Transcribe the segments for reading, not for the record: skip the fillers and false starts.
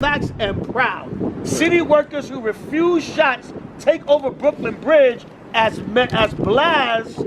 Facts and proud. City workers who refuse shots take over Brooklyn Bridge as Blas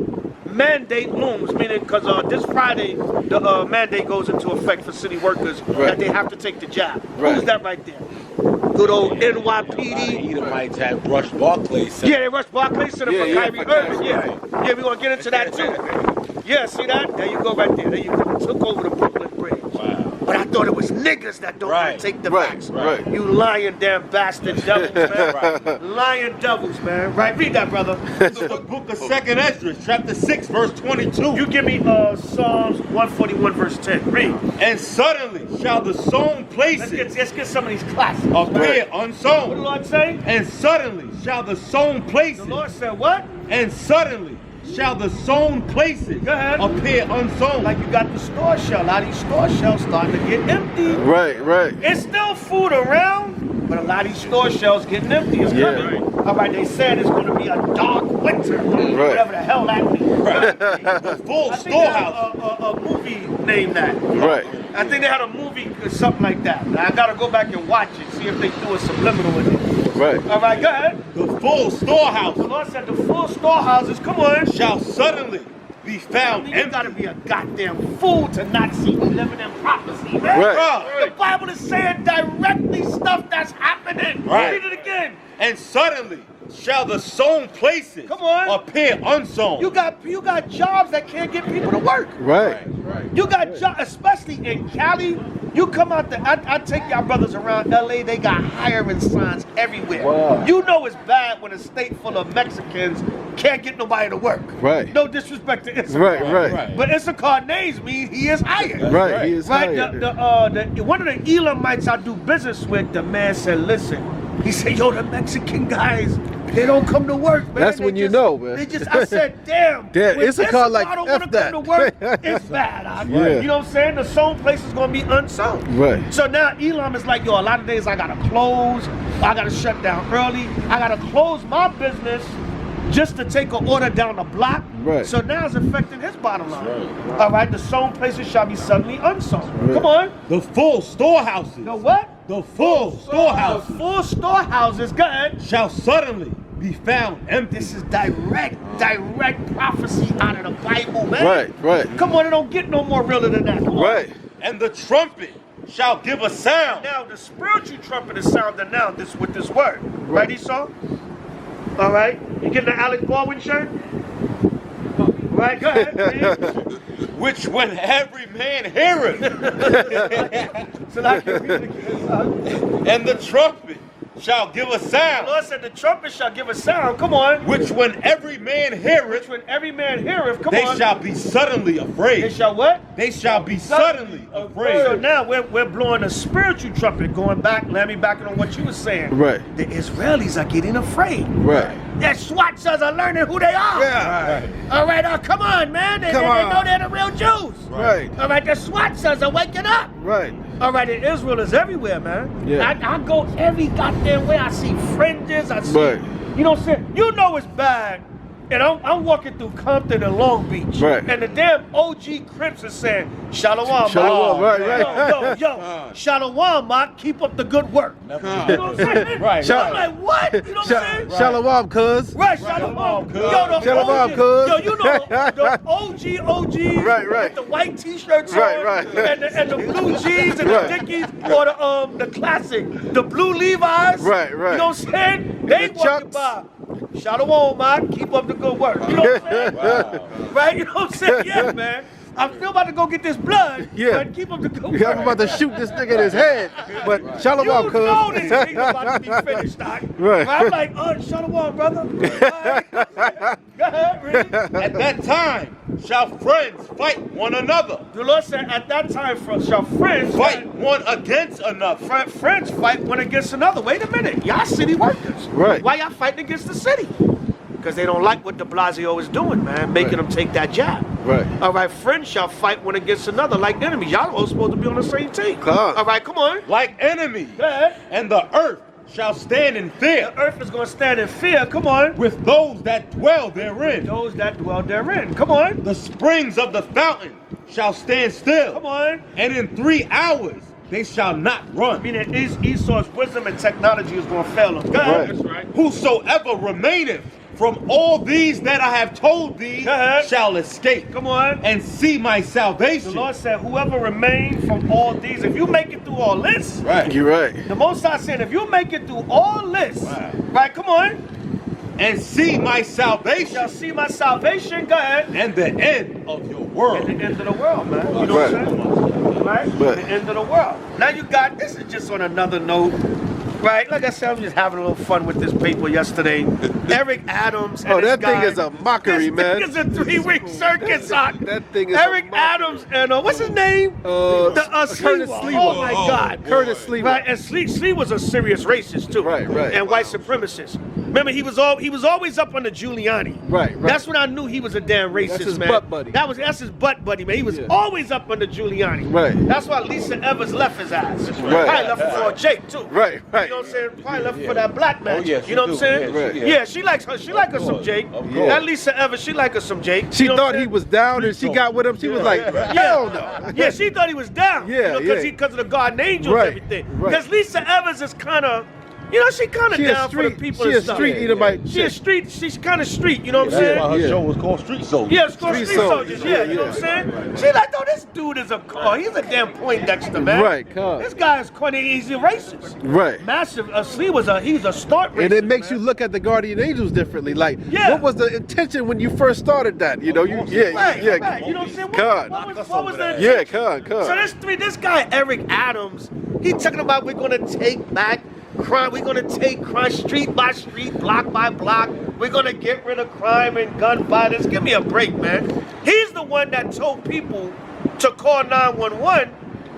mandate looms, meaning because this Friday the mandate goes into effect for city workers that they have to take the jab. Who's that right there? Good old NYPD. Edomites had rushed Barclays. Yeah, they rushed Barclays Center for Kyrie Irving. Yeah, we're gonna get into that too. Yeah, see that? There you go right there. There you go. Took over the Brooklyn Bridge. Wow. But I thought it was niggas that don't want to take the facts. You lying damn bastard devils, man. Lying devils, man. Right, read that, brother. The book of 2nd Esdras, chapter 6, verse 22. You give me Psalms 141, verse 10. Read. And suddenly shall the sown places Let's get some of these classics. appear What unsown. did the Lord say? And suddenly shall the sown places. The Lord said what? And suddenly shall the sown places appear unsown. Like you got the store shell. A lot of these store shells starting to get empty. Right. It's still food around, but a lot of these store shells getting empty. It's coming. All right, they said it's going to be a dark winter. Whatever the hell that means. The full storehouse. A movie named that. Right. I think they had a movie or something like that. I got to go back and watch it, see if they threw a subliminal in it. Right. All right, go ahead. The full storehouse The Lord said the full storehouses, come on. shall suddenly be found You empty. gotta be a goddamn fool to not see we living in prophecy, man. Right. The Bible is saying directly stuff that's happening. Right. Read it again. And suddenly shall the sown places appear unsown. You got jobs that can't get people to work. Right. You got jobs, especially in Cali. You come out there, I take y'all brothers around LA, they got hiring signs everywhere. Wow. You know it's bad when a state full of Mexicans can't get nobody to work. Right. No disrespect to Issachar. Right. But Issachar names mean he is hired. Right. He is Right, hired. one of the Elamites I do business with, the man said, listen, he said, yo, the Mexican guys, they don't come to work, man. That's when you know, man. I said, damn. when Issachar like, don't F wanna that. come to work, it's bad. You know what I'm saying? The sown place is gonna be unsown. Right. So now Elam is like, yo, a lot of days I gotta close, I gotta shut down early, I gotta close my business just to take an order down the block. Right. So now it's affecting his bottom line. All right, the sown places shall be suddenly unsown. Come on. The full storehouses. The what? The full storehouses The full storehouses, go ahead. shall suddenly be found empty. This is direct prophecy out of the Bible, man. Right. Come on, it don't get no more realer than that. Come on. Right. And the trumpet shall give a sound. Now the spiritual trumpet is sounding now with this word. Right, Esau? All right. You getting the Alec Baldwin shirt? Right, go ahead. Which when every man heareth, So I can read it again. and the trumpet shall give a The sound. Lord said the trumpet shall give a sound. Come on. Which when every man heareth, When every man heareth, come they on. shall be suddenly They afraid. shall what? They shall be suddenly So afraid. now we're blowing a spiritual trumpet, going back, let me back on what you were saying. Right. The Israelis are getting afraid. Right. Their SWAT cells are learning who they are. Yeah. All right, come on, man. They know they're the real Jews. Right. All right, the SWAT cells are waking up. Right. All right, and Israel is everywhere, man. Yeah. I go every goddamn way. I see fringes. I see, Right. you know what I'm saying? You know it's bad. And I'm walking through Compton and Long Beach. Right. And the damn OG Crips is saying, Shalom, Shalom, Mark. right. Yo. Shalom, Mark. Keep up the good work. You know what I'm saying? Right. I'm like, what? You know what I'm saying? Shalom, cuz. Right, Shalom. cuz. Yo, the Shalom, OG, cuz. yo, you know the OGs Right. with the white t-shirts Right. on, and the blue jeans and the Dickies, or the classic, the blue Levi's. Right. You know what I'm saying? They the walking Chucks. by. Shalom, man. Keep up the good work. You know what I'm saying? Right? You know what I'm saying? Yeah, man. I'm still about to go get this blood. Yeah. But keep up the good work. Yeah, I'm about to shoot this nigga in his head. But shalom, You cuz. know this thing about to be finished, Doc. Right. I'm like, shalom, brother. All right. Go ahead, read. At that time shall friends fight one another. The Lord said, at that time shall friends Fight one against another. Friends fight one against another. Wait a minute. Y'all city workers. Right. Why y'all fighting against the city? Because they don't like what de Blasio is doing, man. Making them take that jab. Right. All right, friends shall fight one against another like enemies. Y'all all supposed to be on the same team. Come on. All right, come on. Like enemies. Go ahead. And the earth shall stand in fear The earth is going to stand in fear. Come on. with those that dwell therein. Those that dwell therein. Come on. The springs of the fountain shall stand still. Come on. And in 3 hours they shall not run. Meaning Esau's wisdom and technology is going to fail him. Go ahead. Right. That's right. Whosoever remaineth from all these that I have told thee Go ahead. shall escape. Come on. And see my salvation. The Lord said, whoever remains from all these, if you make it through all this, Right. You're right. the Most High said, if you make it through all this, right, come on, And see my you salvation. shall see my salvation, go ahead, And the end of your at world. the end of the world, man. You know what I'm saying? Right? Right. The end of the world. Now you got, this is just on another note, right? Like I said, I was just having a little fun with this paper yesterday. Eric Adams and Oh, this that thing guy- is a mockery, this man. Thing is a 3-week circus. That thing is a Eric mockery. Adams and what's his name? Curtis Sleewa. Sleewa. Oh my God. Curtis Sleewa. Right, and Slee was a serious racist too. Right, right. And white supremacist. Remember, he was always up under Giuliani. Right, right. That's when I knew he was a damn racist, That's his man. butt buddy. That's his butt buddy, man. He was Yeah. always up under Giuliani. Right. That's why Lisa Evers left his ass. Right. Probably left him for Jake too. Right, right. You know what I'm saying? Probably left him for that black man. Oh, yeah, she you know what I'm do. saying? Right. Yeah, she likes her. She like her some course, Jake. of course. That Lisa Evers, she like her some Jake. She You know what thought I'm he saying? was down and she got with him. She was like, hell no. Yeah, she thought he was down. Yeah, because yeah. because of the guardian angels Right, and everything. right. Because Lisa Evers is kind of, you know, she kind of She a down for the street- people she and a stuff. street eater by She a chick. street. She's kind of street. You know what I'm That's saying? why her Yeah. show was called Street Soldiers. Yeah, it's called Street Street Soldiers. Soldiers, Yeah, you know yeah. what I'm saying? She like, oh, this dude is he's a damn Poindexter, man. Right, come. This guy is quite easy racist. Right. Massive. He's a start racist. And it makes man. you look at the guardian angels differently. Like, Yeah. what was the intention when you first started that? You know, Right, right. You know what I'm saying? What was the Yeah, come. So this guy Eric Adams, he talking about we're gonna take back crime. We're gonna take crime street by street, block by block. We're gonna get rid of crime and gun violence. Give me a break, man. He's the one that told people to call 911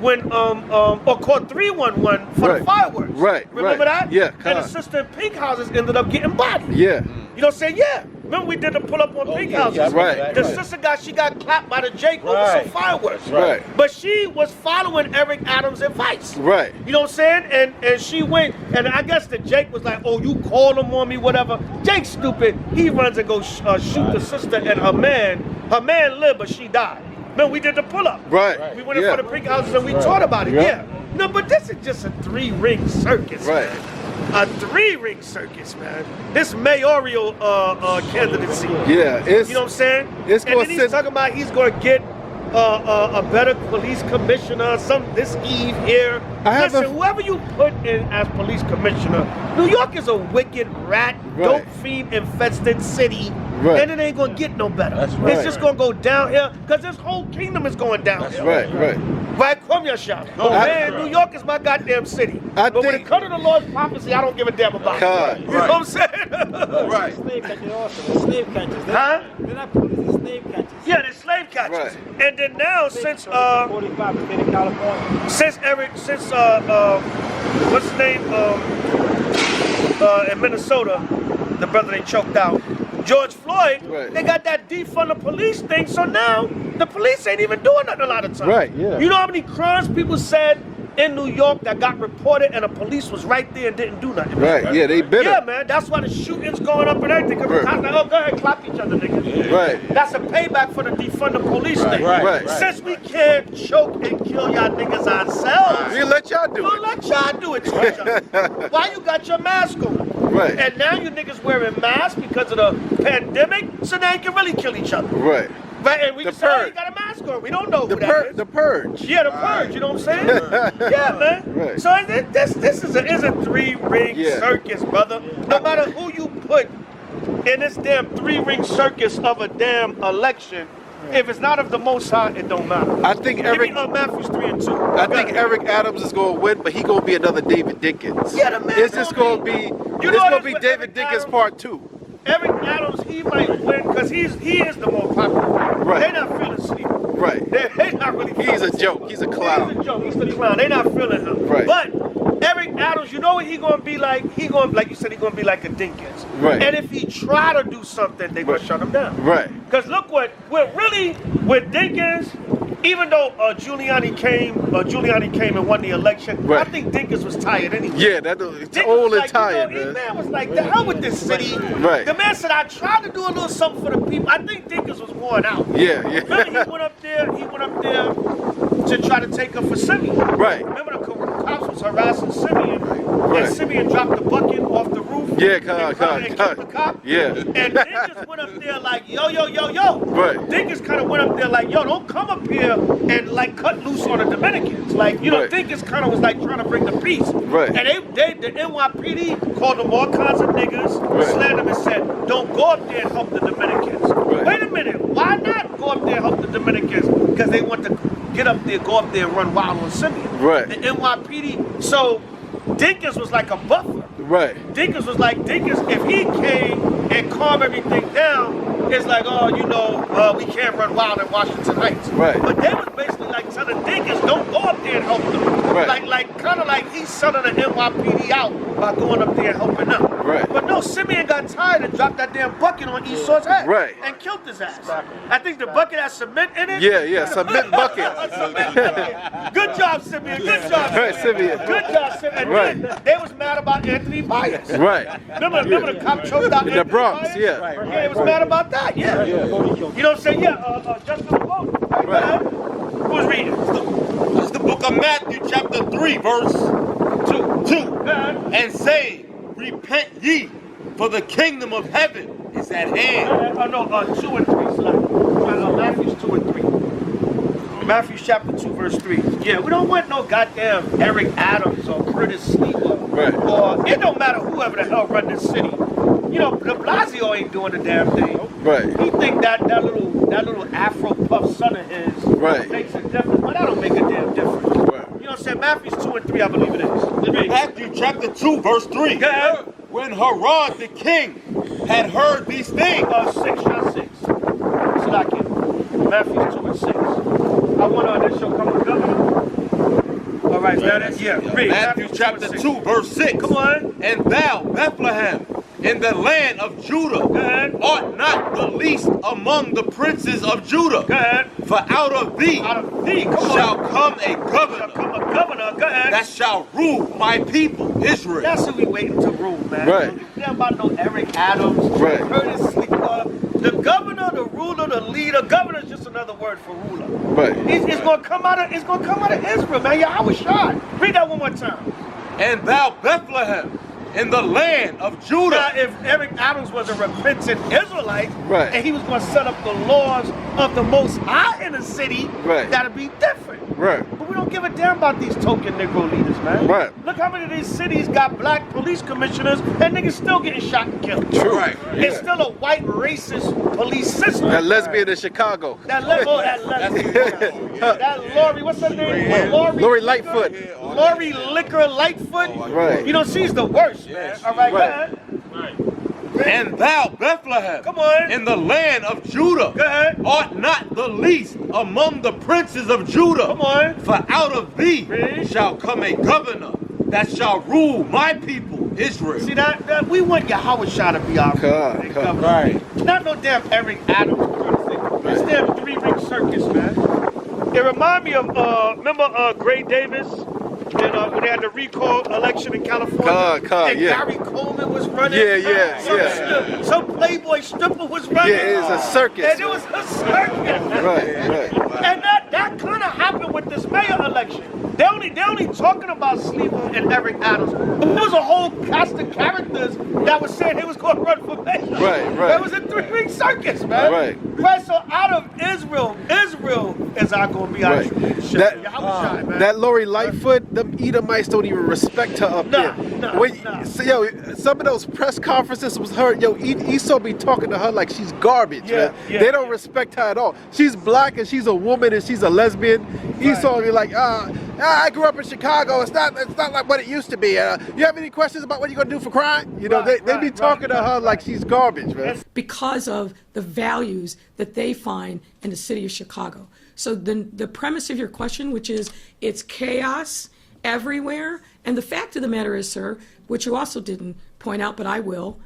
when or call 311 for Right. the fireworks. Right, Remember right. that? Yeah, And the come. sister in Pink Houses ended up getting bodied. Yeah. You know what I'm saying? Yeah. Remember we did the pull up on Pink Houses? I remember Right. that, The right. sister got clapped by the Jake over Right. some fireworks. Right. But she was following Eric Adams' advice. Right. You know what I'm saying? And she went, and I guess the Jake was like, oh, you called him on me, whatever. Jake's stupid. He runs and goes shoot the sister and her man. Her man lived, but she died. Man, we did the pull up. Right. We went in Yeah. for the Pink Houses and we taught about it. Yeah. Yeah. No, but this is just a 3-ring circus. Right. Man. A 3-ring circus, man. This mayoral candidacy. Yeah. It's, You know what I'm saying? It's and gonna then he's send- talking about he's going to get a better police commissioner, this eve here. I have Listen, a- whoever you put in as police commissioner, New York is a wicked rat, Right. dope fiend infested city. Right. And it ain't going to get no better. That's right. It's just going to go downhill because this whole kingdom is going downhill. Right, right. Right, from your shop. Oh, I- man, New York is my goddamn city. I but when it think- comes to the Lord's prophecy, I don't give a damn about God. it. You know what I'm saying? Right. Slave catchers also. Slave catchers. Huh? They're not police, they're slave catchers. Yeah, the slave catchers. Right. And then now, since 45 in the state of California. since what's his name in Minnesota, the brother they choked out, George Floyd, Right. they got that defund the police thing. So now the police ain't even doing nothing a lot of times. Right, yeah. You know how many crimes people said in New York that got reported and the police was right there and didn't do nothing? Right. Yeah, they bitter. Yeah, man. That's why the shootings going up and everything. Cause Right. the cops like, oh, go ahead, clap each other, nigga. Right. That's a payback for the defund the police thing. Right. Since we can't choke and kill y'all niggas ourselves, We let y'all do we'll it. let y'all do it to each other. Why you got your mask on? Right. And now you niggas wearing masks because of the pandemic, so now you can really kill each other. Right. Right? And we The just say, oh, purge. you got a mask on. We don't know The who that is. the purge. Yeah, the purge. You know what I'm saying? Yeah, man. Right. So this is a 3-ring Yeah. circus, brother. No matter who you put in this damn 3-ring circus of a damn election, if it's not of the Most High, it don't matter. I think Give me Eric. Matthews 3 and 2. I think Eric Adams is going to win, but he going to be another David Dinkins. Yeah, the man It's just gonna going to be. You know It's what going to is be with David Eric Dinkins Adams? Part 2. Eric Adams, he might win because he is the more popular. Right. They're not feeling Steve. Right. They not really feeling He's a Steve. joke. He's a He's clown. a joke. He's the clown. They're not feeling him. Right. But Eric Adams, you know what he gonna be like? He gonna, like you said, he gonna be like a Dinkins. Right. And if he try to do something, they gonna Right. shut him down. Right. Because look with Dinkins, even though Giuliani came and won the election, Right. I think Dinkins was tired anyway. Yeah, it's Dinkins old was and tired, you know, man. man was like, the hell with this city. Right. The man said, I tried to do a little something for the people. I think Dinkins was worn out. Yeah, Remember, yeah. he went up there to try to take her for Simeon. Right. Remember the cops was harassing Simeon, Right. and Simeon dropped the bucket off the roof. Yeah, and killed the cop. Yeah. And Dinkus went up there like, yo. Right. Dinkus kind of went up there like, yo, don't come up here and like cut loose on the Dominicans. Like, you know, Right. Dinkus kind of was like trying to bring the peace. Right. And the NYPD called them all kinds of niggas, Right. slammed them and said, don't go up there and help the Dominicans. Right. Wait a minute, why not go up there and help the Dominicans? Because they want to get up there, go up there and run wild on Simeon. Right. The NYPD, so Dinkus was like a buffer. Right. Dinkus was like, if he came and calmed everything down, it's like, oh, you know, we can't run wild in Washington Heights. Right. But they was basically like telling Dinkus, don't go up there and help them. Right. Like kind of like he's selling the NYPD out by going up there and helping them. Right. But no, Simeon got tired and dropped that damn bucket on Esau's head. Right. And killed his ass. I think the bucket has cement in it. Yeah, cement bucket. Cement bucket. Good job, Simeon. Good job, Right, Simeon. Good job, Simeon. And Right. then they was mad about Anthony Bias. Right. Remember the cop choked out In the Anthony Bronx, Bias? yeah. Yeah, they was mad about that, yeah. You know what I'm saying? Yeah, Justin the vote. Right. Who's reading? It's the book of Matthew, chapter 3, verse 2. And say, repent ye, for the kingdom of heaven is at hand. 2 and 3. Matthew's 2 and 3. Matthew chapter 2, verse 3. Yeah, we don't want no goddamn Eric Adams or Curtis Sleeper. Right. Or it don't matter whoever the hell run this city. You know, de Blasio ain't doing the damn thing. Right. He think that little Afro puff son of his Right. makes a difference, but that don't make a damn difference. Right. You know what I'm saying? Matthew's 2 and 3, I believe it is. Matthew chapter 2, verse 3. Go ahead. When Herod the king had heard these things, 6, shot 6. Slack it. Matthew 2 and 6. I want this show come with governor. All right, is that it? Yeah. Read. Matthew chapter 2, verse 6. Come on. And thou, Bethlehem, in the land of Judah, Go ahead. art not the least among the princes of Judah. Go ahead. For out of thee shall come a governor Go ahead. that shall rule my people, Israel. That's who we waiting to rule, man. Right. You care about no Eric Adams, Right. Curtis Sleeper. The governor, the ruler, the leader. Governor is just another word for ruler. Right. It's gonna come out of Israel, man. Yeah, I was shocked. Read that one more time. And thou, Bethlehem, in the land of Judah. Now, if Eric Adams was a repentant Israelite, Right. and he was going to set up the laws of the Most High in the city, Right. that'd be different. Right. But we don't give a damn about these token Negro leaders, man. Right. Look how many of these cities got black police commissioners, and niggas still getting shot and killed. True. Right. It's still a white racist police system. That lesbian in Chicago. That Lori, what's her name? Lori Lightfoot. Lori Liquor Lightfoot. Right. You know, she's the worst, man. All right, go Right. ahead. And thou, Bethlehem, Come on. in the land of Judah, Go ahead. art not the least among the princes of Judah. Come on. For out of thee Read. shall come a governor that shall rule my people, Israel. See that we want Yahweh to be our governor. Right. Not no damn Eric Adams. This damn 3-ring circus, man. It remind me of remember Gray Davis and when they had the recall election in California, and yeah. Gary Coleman was running. Yeah. Some Playboy stripper was running. Yeah, it's a circus. And it was a circus. Right. And that kind of happened with this mayor election. They only talking about Sleeper and Eric Adams. There was a whole cast of characters that was saying they was going to run for mayor. Right. It was a 3-ring circus, man. Right. So out of Israel is our going to be our man. That Lori Lightfoot, them Edomites don't even respect her up there. So, some of those press conferences was her. Esau be talking to her like she's garbage, man. They don't respect her at all. She's black and she's a woman and she's a lesbian. Esau be like, I grew up in Chicago. It's not like what it used to be. You have any questions about what you're gonna do for crime? They be talking to her like she's garbage, man. Because of the values that they find in the city of Chicago. So the premise of your question, which is it's chaos everywhere, and the fact of the matter is, sir, which you also didn't point out, but I will,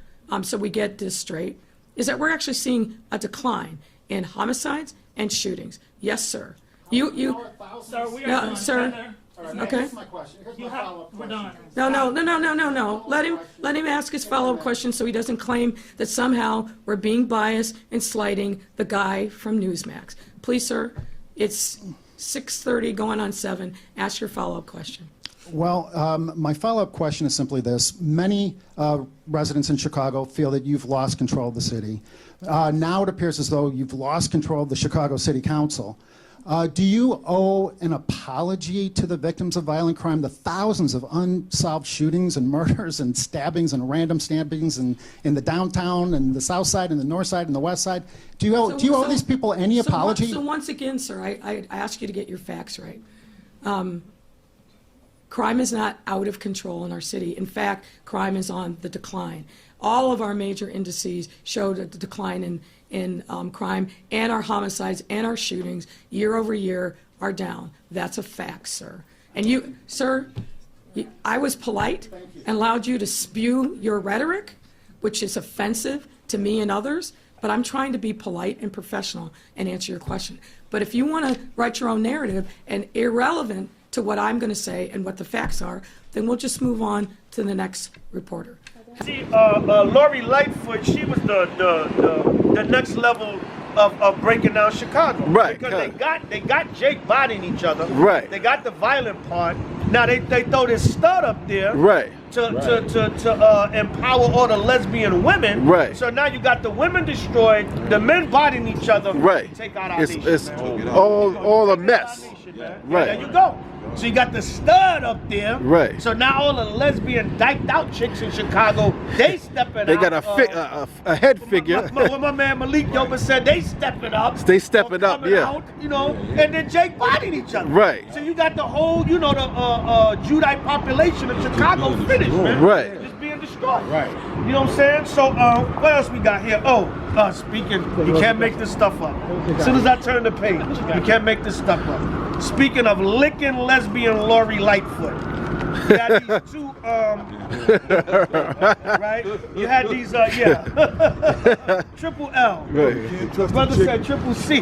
so we get this straight, is that we're actually seeing a decline in homicides and shootings. Yes, sir. Sir, we are done. Sir. Okay. Here's my question. Here's my follow-up question. No. Let him ask his follow-up question so he doesn't claim that somehow we're being biased and slighting the guy from Newsmax. Please, sir, it's 6:30 going on 7. Ask your follow-up question. Well, my follow-up question is simply this. Many residents in Chicago feel that you've lost control of the city. Now it appears as though you've lost control of the Chicago City Council. Do you owe an apology to the victims of violent crime, the thousands of unsolved shootings and murders and stabbings and random stabbings in the downtown and the south side and the north side and the west side? Do you owe these people any apology? So once again, sir, I ask you to get your facts right. Crime is not out of control in our city. In fact, crime is on the decline. All of our major indices showed the decline in crime, and our homicides and our shootings year over year are down. That's a fact, sir. And you, sir, I was polite and allowed you to spew your rhetoric, which is offensive to me and others, but I'm trying to be polite and professional and answer your question. But if you want to write your own narrative and irrelevant to what I'm going to say and what the facts are, then we'll just move on to the next reporter. See, Lori Lightfoot, she was the next level of breaking down Chicago. Right. Because they got Jake bodying each other. Right. They got the violent part. Now they throw this stud up there. Right. To empower all the lesbian women. Right. So now you got the women destroyed, the men bodying each other. Right. Take out our nation. It's man. all a mess. Right. There you go. So you got the stud up there. Right. So now all the lesbian dyked out chicks in Chicago, they stepping They out. got a head figure. What my man Malik Yoba said, they stepping up. They stepping up, coming yeah. Out, you know, and then Jake bodied each other. Right. So you got the whole, you know, the Judite population of Chicago finished, man. Right. Just being destroyed. Right. You know what I'm saying? So what else we got here? Speaking, you can't make this stuff up. As soon as I turn the page, you can't make this stuff up. Speaking of licking lesbian Lori Lightfoot, you had these two, right? You had these, triple L. Right. Brother said triple C,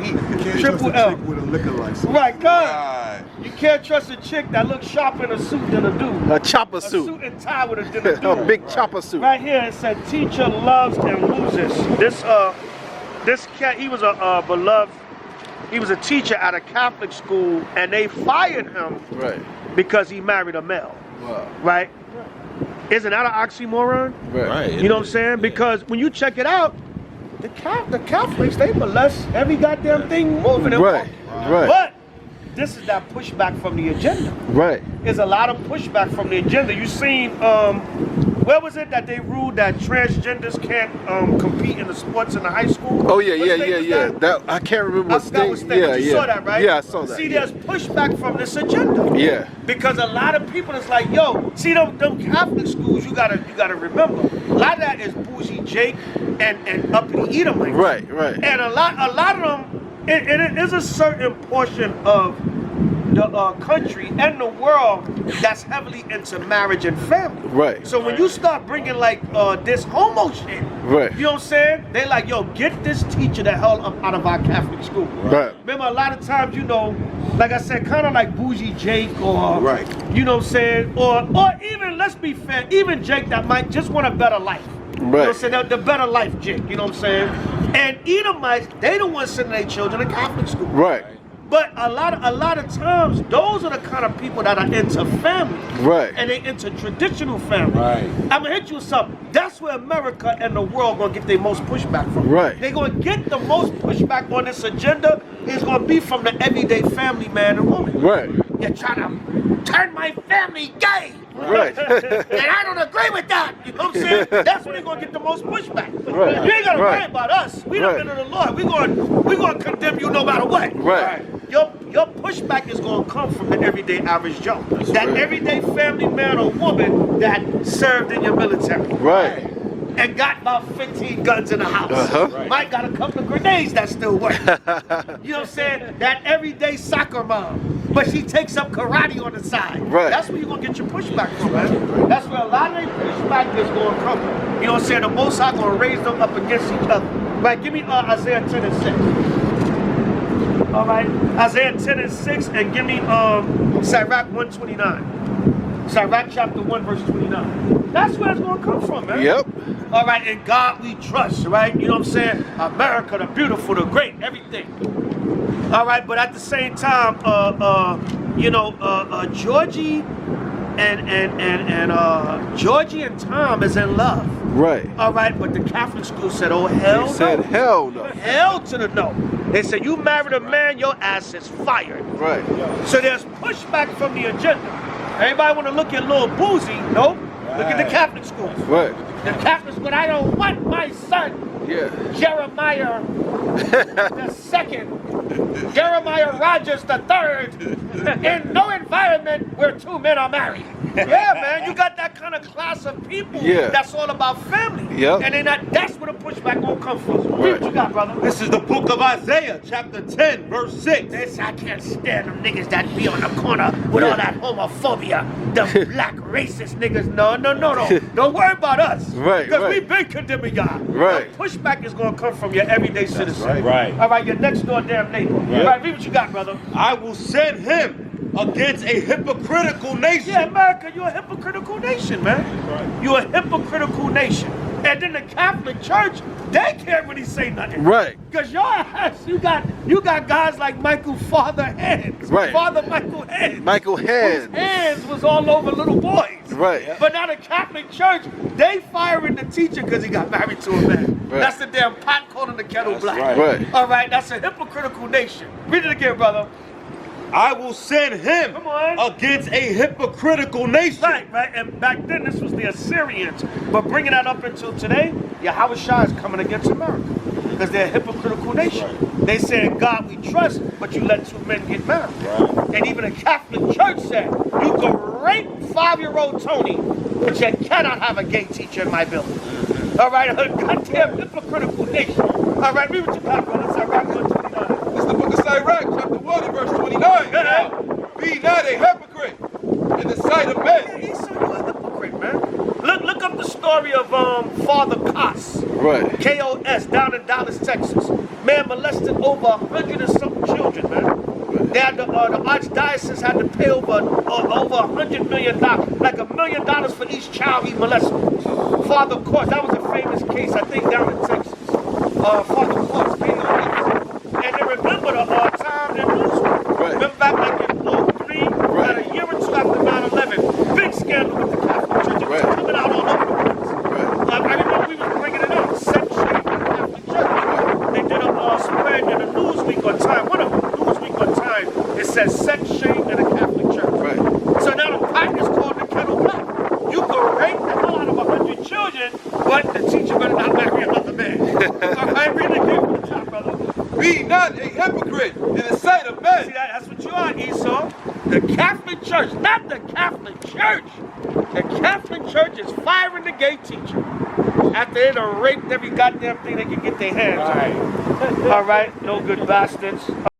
triple L. With a liquor license. Right, God. You can't trust a chick that looks sharper in a suit than a dude. A chopper A suit. suit and tie with a than a dude. A big chopper suit. Right here it said teacher loves and loses. This cat, he was a beloved. He was a teacher at a Catholic school, and they fired him because he married a male. Wow. Right? Isn't that an oxymoron? Right. You know what I'm saying? Because when you check it out, the Catholics, they molest every goddamn thing moving and Right. walking. Right. But this is that pushback from the agenda. Right. There's a lot of pushback from the agenda. You seen, where was it that they ruled that transgenders can't compete in the sports in the high school? Oh yeah, What state was that? That I can't remember I what forgot what state. state, Yeah, but you saw that, right? Yeah, I saw that. See, there's pushback from this agenda. Yeah. Because a lot of people is like, yo, see them Catholic schools, you gotta remember, a lot of that is bougie Jake and uppity Edomites. Right. And a lot of them, it is a certain portion of the country and the world that's heavily into marriage and family. Right. So when you start bringing like this homo shit, Right. you know what I'm saying? They like, yo, get this teacher the hell up out of our Catholic school. Right. Remember, a lot of times, you know, like I said, kind of like bougie Jake or, you know what I'm saying? Or even, let's be fair, even Jake that might just want a better life. You know what I'm saying? The better life Jake, you know what I'm saying? And Edomites, they don't want to send their children to Catholic school. Right. But a lot of times, those are the kind of people that are into family. Right. And they into traditional family. Right. I'm gonna hit you with something. That's where America and the world gonna get their most pushback from. Right. They're gonna get the most pushback on this agenda is gonna be from the everyday family man and woman. Right. You're trying to turn my family gay. Right. And I don't agree with that. You know what I'm saying? That's when they're gonna get the most pushback. Right. You ain't gotta Right. worry about us. We Right. don't the Lord. We're gonna condemn you no matter what. Right. Your pushback is gonna come from the everyday average Joe. That everyday family man or woman that served in your military. Right. And got about 15 guns in the house. Might got a couple of grenades that still work. You know what I'm saying? That everyday soccer mom. But she takes up karate on the side. Right. That's where you're gonna get your pushback from, man. That's where a lot of their pushback is gonna come. You know what I'm saying? The Most High gonna raise them up against each other. Right, give me Isaiah 10 and 6. All right, Isaiah 10 and 6, and give me Sirach 129. Sirach chapter 1, verse 29. That's where it's gonna come from, man. Yep. All right, in God we trust, right? You know what I'm saying? America, the beautiful, the great, everything. All right, but at the same time, Georgie Georgie and Tom is in love. Right. All right, but the Catholic school said, oh, hell They said, no. hell no. Hell to the no. They said, you married a man, your ass is fired. Right. So there's pushback from the agenda. Everybody want to look at little Boozy. Nope. Look at the Catholic schools. Right. The Catholic school, I don't want my son, Yeah. Jeremiah the second, Jeremiah Rogers the third, in no environment where two men are married. Yeah, man, you got that kind of class of people that's all about family. Yep. And then that's where the pushback gonna come from. Read what you got, brother. This is the book of Isaiah, chapter 10, verse 6. This, I can't stand them niggas that be on the corner with all that homophobia. Them black racist niggas. No. Don't worry about us. Right, Because right. we've been condemning y'all. Right. The pushback is going to come from your everyday citizen. Right. All right, your next door damn neighbor. Right. All right, read what you got, brother. I will send him against a hypocritical nation. Yeah, America, you're a hypocritical nation, man. Right. You're a hypocritical nation. And then the Catholic Church, they can't really say nothing. Right. Because your ass, you got guys like Michael Father Hands. Right. Father Michael Hands. Michael Hands. Whose hands was all over little boys. Right. But now the Catholic Church, they firing the teacher because he got married to a man. Right. That's the damn pot calling the kettle black. Right. All right, that's a hypocritical nation. Read it again, brother. I will send him Come on. against a hypocritical nation. Right. And back then, this was the Assyrians. But bringing that up until today, H.O.I is coming against America because they're a hypocritical nation. Right. They said, God we trust, but you let two men get married. Right. And even the Catholic Church said, you can rape 5-year-old Tony, but you cannot have a gay teacher in my building. All right, a goddamn hypocritical nation. All right, read what you got, brother. It's Iraq 129. This is the book of Sirach, chapter 1 and verse 29. Yeah. Be not a hypocrite in the sight of men. Yeah, he's you're a hypocrite, man. Look up the story of Father Kos. Right. K-O-S, down in Dallas, Texas. Man molested over 100 and something children, man. They had the archdiocese had to pay over $100 million, like $1 million for each child he molested. Father Kos, that was a famous case, I think, down in Texas. Father Kos, K-O-S. And they remember the time in Newsweek. Right. Remember back like in 03, about a year or two after 9/11, big scandal with the Catholic Church. It was coming out all over the place. I remember we was bringing it up, set shame in the Catholic Church. They did a spread in the Newsweek on Time. One of them, Newsweek on Time, it says set shame in the Catholic Church. Right. So now the pot is called the kettle black. You can rape the hell out of 100 children, but the teacher better not marry another man. All right, read it again from the top, brother. Be not a hypocrite in the sight of men. See, that's what you are, Esau. The Catholic Church, not the Catholic Church. The Catholic Church is firing the gay teacher. After they done raped every goddamn thing they can get their hands on. All right, no good bastards.